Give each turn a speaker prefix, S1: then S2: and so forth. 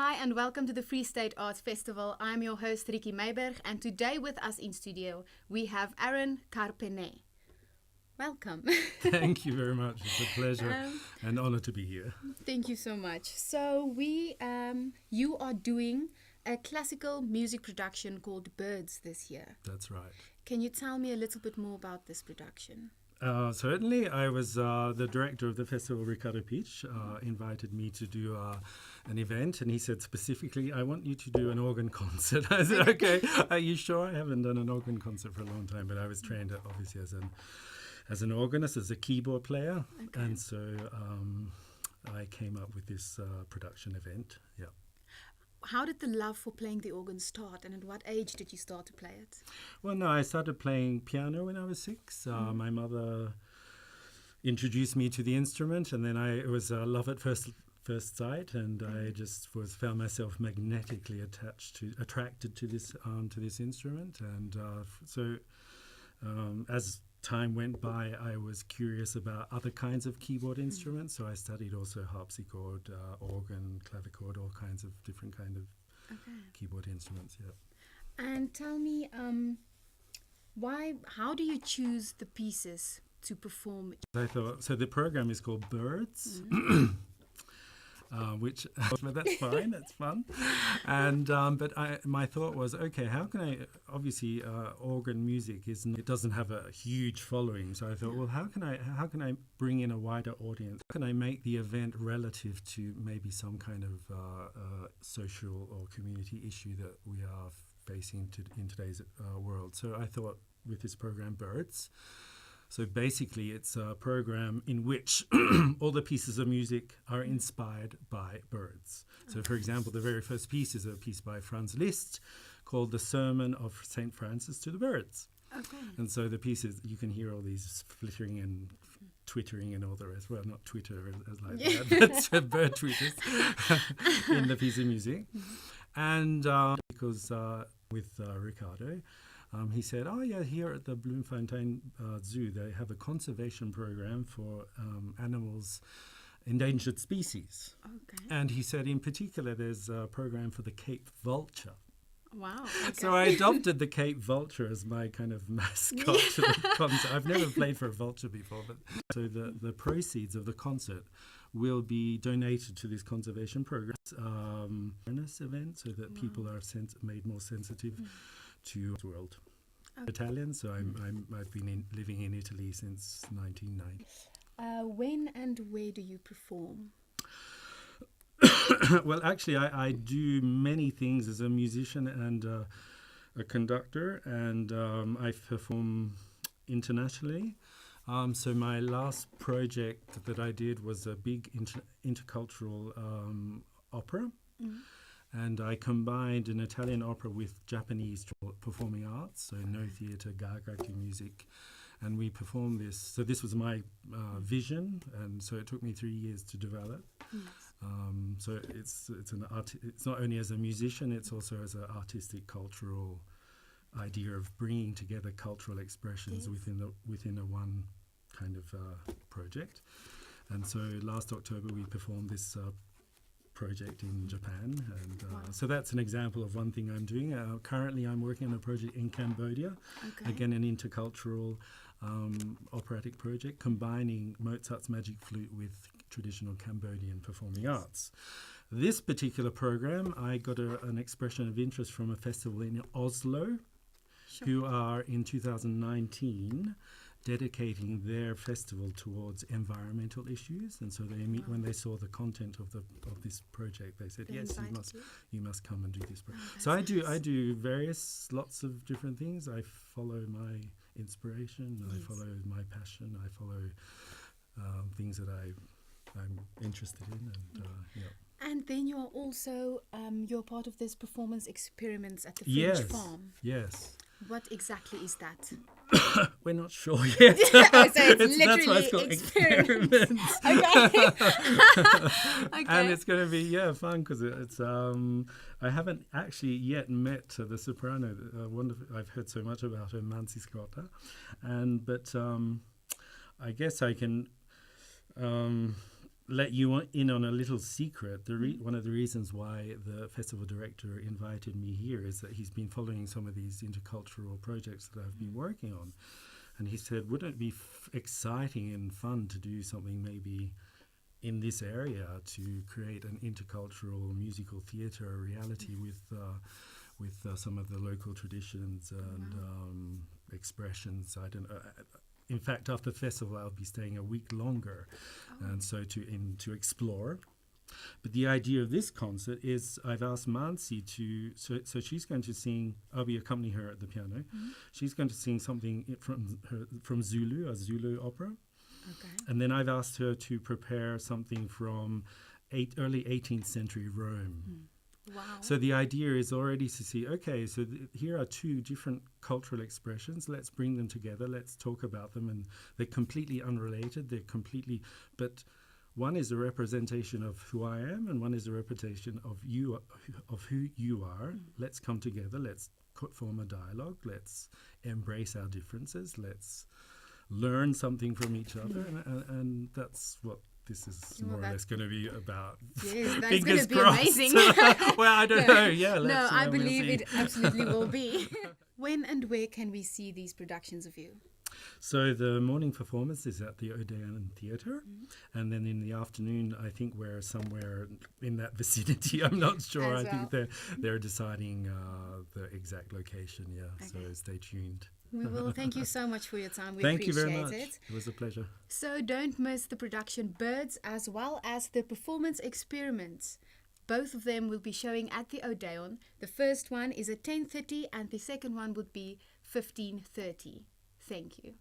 S1: Hi and welcome to the Free State Arts Festival. I'm your host Ricky Meiberg, and today with us in studio we have Aaron Carpene. Welcome.
S2: Thank you very much. It's a pleasure and honor to be here.
S1: Thank you so much. So you are doing a classical music production called Birds this year.
S2: That's right.
S1: Can you tell me a little bit more about this production?
S2: Certainly, I was the director of the festival, Ricardo Peach, invited me to do an event, and he said specifically, I want you to do an organ concert. I said, okay, are you sure? I haven't done an organ concert for a long time, but I was trained obviously as an organist, as a keyboard player, and so I came up with this production event. Yeah.
S1: How did the love for playing the organ start, and at what age did you start to play it?
S2: Well, no, I started playing piano when I was 6. My mother introduced me to the instrument, and then it was love at first sight, and I just found myself magnetically attracted to this instrument, and so as time went by, I was curious about other kinds of keyboard instruments, so I studied also harpsichord, organ, clavichord, all kinds of different kind of keyboard instruments. Yeah.
S1: And tell me, how do you choose the pieces to perform?
S2: I thought so. The program is called Birds. Which, but that's fine, that's fun. And but my thought was, okay, how can I? Obviously, organ music it doesn't have a huge following. So I thought, well, how can I bring in a wider audience? How can I make the event relative to maybe some kind of social or community issue that we are facing in today's world? So I thought with this program, Birds. So basically, it's a program in which all the pieces of music are inspired by birds. So, for example, the very first piece is a piece by Franz Liszt called The Sermon of St. Francis to the Birds.
S1: Okay.
S2: And so the pieces, you can hear all these flittering and twittering and all the rest. Well, not Twitter as like that, but bird twitters in the piece of music. And because with Ricardo, he said, oh yeah, here at the Bloemfontein Zoo, they have a conservation program for animals, endangered species.
S1: Okay.
S2: And he said, in particular, there's a program for the Cape vulture.
S1: Wow. Okay.
S2: So I adopted the Cape vulture as my kind of mascot to the concert. I've never played for a vulture before, but so the proceeds of the concert will be donated to this conservation program awareness event, so that people are made more sensitive to the world. Italian, so I've been living in Italy since 1990.
S1: When and where do you perform?
S2: Well, actually, I do many things as a musician and a conductor, and I perform internationally. So my last project that I did was a big intercultural opera. And I combined an Italian opera with Japanese performing arts, so no theatre, gagaki music, and we performed this. So this was my vision, and so it took me 3 years to develop.
S1: Yes.
S2: So it's not only as a musician, it's also as an artistic, cultural idea of bringing together cultural expressions within a one kind of project. And so last October we performed this project in Japan, and so that's an example of one thing I'm doing. Currently I'm working on a project in Cambodia, again an intercultural operatic project combining Mozart's Magic Flute with traditional Cambodian performing arts. This particular program, I got an expression of interest from a festival in Oslo, who are in 2019 dedicating their festival towards environmental issues, and so when they saw the content of this project, they said, yes, you must come and do this project. So I do lots of different things. I follow my inspiration, I follow my passion, I follow things that I'm interested in, and
S1: And then you are also you're part of this performance experiments at the French Farm.
S2: Yes.
S1: What exactly is that?
S2: We're not sure yet.
S1: So it's literally
S2: that's why it's called experiments.
S1: Okay.
S2: And it's going to be fun because it's I haven't actually yet met the soprano. Wonderful. I've heard so much about her, Mansi Scotta, but I guess I can let you in on a little secret. One of the reasons why the festival director invited me here is that he's been following some of these intercultural projects that I've been working on. And he said, wouldn't it be exciting and fun to do something maybe in this area to create an intercultural musical theatre reality with some of the local traditions and expressions. I don't know. In fact, after the festival, I'll be staying a week longer, and so to explore. But the idea of this concert is I've asked Mansi to, so she's going to sing, I'll be accompanying her at the piano. Mm-hmm. She's going to sing something from Zulu, a Zulu opera.
S1: Okay.
S2: And then I've asked her to prepare something from early 18th century Rome.
S1: Mm. Wow.
S2: So the idea is already to see, okay, so here are two different cultural expressions. Let's bring them together. Let's talk about them. And they're completely unrelated. But one is a representation of who I am, and one is a representation of who you are. Mm. Let's come together. Let's form a dialogue. Let's embrace our differences. Let's learn something from each other. And that's what this is more or less going to be about.
S1: Yes, that's going to be
S2: crossed.
S1: Amazing.
S2: Well, I don't know. Yeah,
S1: no, I believe it absolutely will be. When and where can we see these productions of you?
S2: So the morning performance is at the Odeon Theatre, and then in the afternoon, I think we're somewhere in that vicinity. I'm not sure. I think they're deciding the exact location. Yeah, okay. So stay tuned.
S1: We will. Thank you so much for your time. We
S2: Thank
S1: appreciate
S2: you very much.
S1: It
S2: was a pleasure.
S1: So don't miss the production Birds as well as the performance Experiments. Both of them will be showing at the Odeon. The first one is at 10:30 and the second one would be 15:30. Thank you.